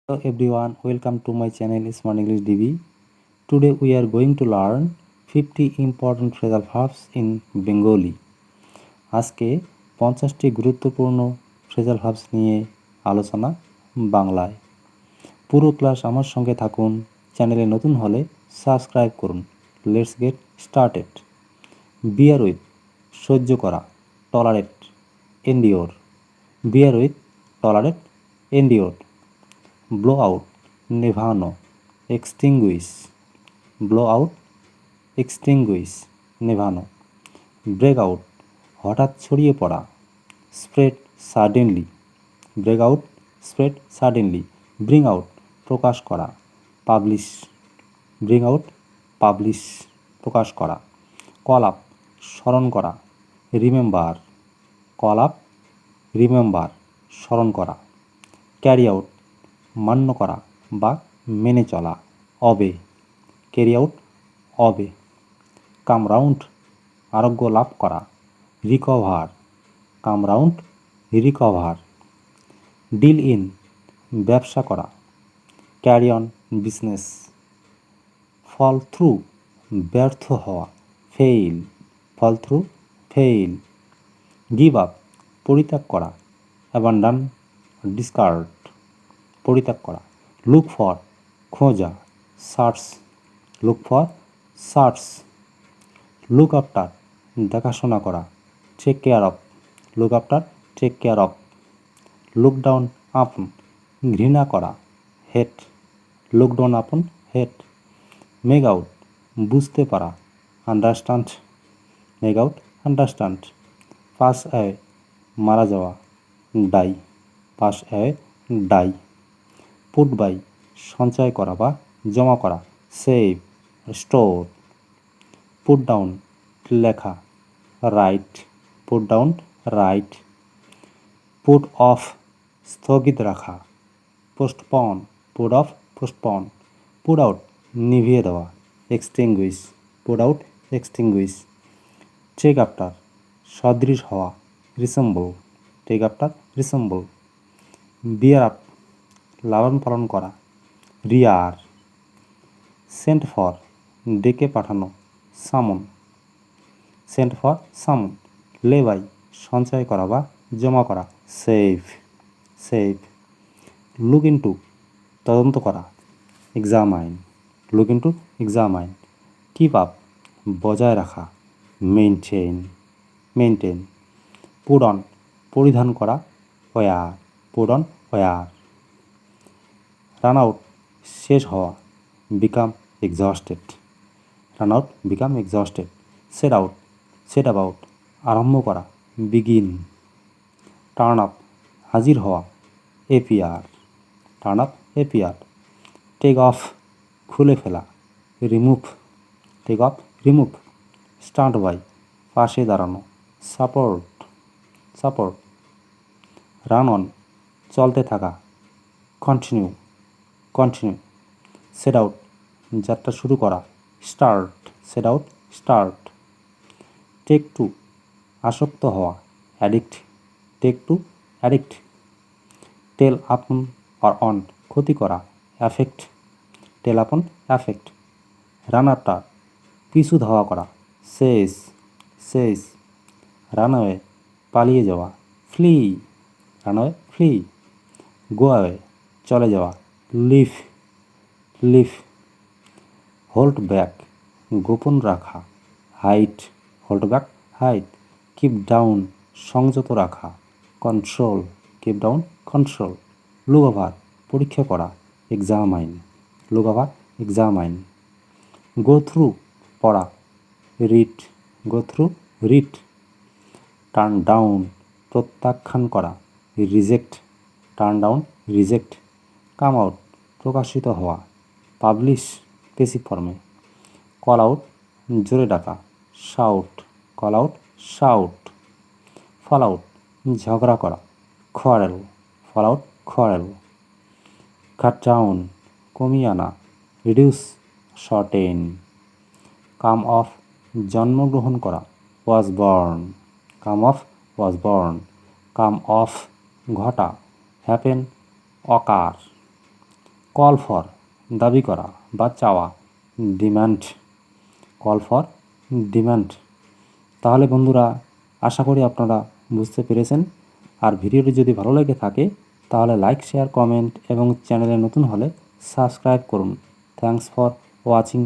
Hello everyone, welcome to my channel Smart English DB. Today we are going to learn 50 important phrasal verbs in Bengali. আজকে 50টি গুরুত্বপূর্ণ phrasal verbs নিয়ে আলোচনা বাংলায়। পুরো class আমার সঙ্গে থাকুন। চ্যানেলে নতুন হলে সাবস্ক্রাইব করুন। Let's get started. Bear with সহ্য করা, tolerate, endure. Bear with tolerate, endure. Blow out নেভানো, এক্সটিংগুইশ। ব্লো আউট এক্সটিংগুইশ নেভানো। ব্রেক আউট হঠাৎ ছড়িয়ে পড়া, spread suddenly. Break out spread suddenly. Bring out প্রকাশ করা, পাবলিশ। ব্রিং আউট পাবলিশ প্রকাশ করা। কল আপ স্মরণ করা, রিমেম্বার। কল আপ রিমেম্বার স্মরণ করা। ক্যারি আউট মান্য করা বা মেনে চলা, obey. Carry out obey. Come round আরোগ্য লাভ করা, recover. Come round recover. Deal in ব্যবসা করা, carry on business. Fall through ব্যর্থ হওয়া, fail. Fall through fail. Give up পরিত্যাগ করা, অ্যাবান্ডন ডিসকার্ড। পরিত্যাগ করা। লুক ফর খোঁজা, search. Look for search. Look after দেখাশোনা করা, take care of. Look after take care of. Look down upon ঘৃণা করা, হেট। লুক ডাউন আপন হেট। মেক আউট বুঝতে পারা, understand. Make out understand. Pass away মারা যাওয়া, die. Pass away die. Put by সঞ্চয় করা বা জমা করা, সেভ, স্টোর। পুট ডাউন লেখা, write. Put down write. Put off স্থগিত রাখা, postpone. Put off postpone. Put out নিভিয়ে দেওয়া, extinguish. Put out extinguish. Take after সদৃশ হওয়া, resemble. Take after resemble. Bear up লালন পালন করা, রিয়ার। সেন্ট ফর ডেকে পাঠানো, সামন। সেন্ট ফর সামন। লে বাই সঞ্চয় করা বা জমা করা, সেভ। সেভ। লুক ইনটু তদন্ত করা, examine. Look into examine. Keep up বজায় রাখা, মেনটেন। মেনটেন। পুট অন পরিধান করা, wear. Put on wear. Run out শেষ হওয়া, become exhausted. Run out become exhausted. Set out set about আরম্ভ করা, বিগিন। টার্ন আপ হাজির হওয়া, appear. Turn up appear. Take off খুলে ফেলা, remove. Take off remove. Stand by পাশে দাঁড়ানো, সাপোর্ট। সাপোর্ট। রান অন চলতে থাকা, কন্টিনিউ। কন্টিনিউ। সেট আউট যাত্রা শুরু করা, start. Set out start. Take to আসক্ত হওয়া, addict. Take to addict. Tell upon or on ক্ষতি করা, অ্যাফেক্ট। টেল আপন অ্যাফেক্ট। রান আফটার পিছু ধাওয়া করা, শেষ। শেষ। রানওয়ে পালিয়ে যাওয়া, flee. Run away flee. Go away চলে যাওয়া, লিভ। লিভ। হোল্ড ব্যাক গোপন রাখা, hide. Hold back hide. Keep down সংযত রাখা, control. Keep down control. Look over পরীক্ষা করা, examine. Look over examine. Go through পড়া, read. Go through read. Turn down প্রত্যাখ্যান করা, reject. Turn down reject. Come out প্রকাশিত হওয়া, পাবলিশ পেসিভ ফর্মে। কল আউট জোরে ডাকা, shout. Call out shout. Fall out ঝগড়া করা, quarrel. Fall out quarrel. Cut down কমিয়ে আনা, রিডিউস শর্টেন। কাম অফ জন্মগ্রহণ করা, was born. Come of was born. Come off ঘটা, হ্যাপেন অকার। কল ফর দাবি করা বা চাওয়া, ডিম্যান্ড কল ফর ডিম্যান্ড। তাহলে বন্ধুরা আশা করি আপনারা বুঝতে পেরেছেন। আর ভিডিওটি যদি ভালো লেগে থাকে তাহলে লাইক, শেয়ার, কমেন্ট এবং চ্যানেলে নতুন হলে সাবস্ক্রাইব করুন। Thanks for watching.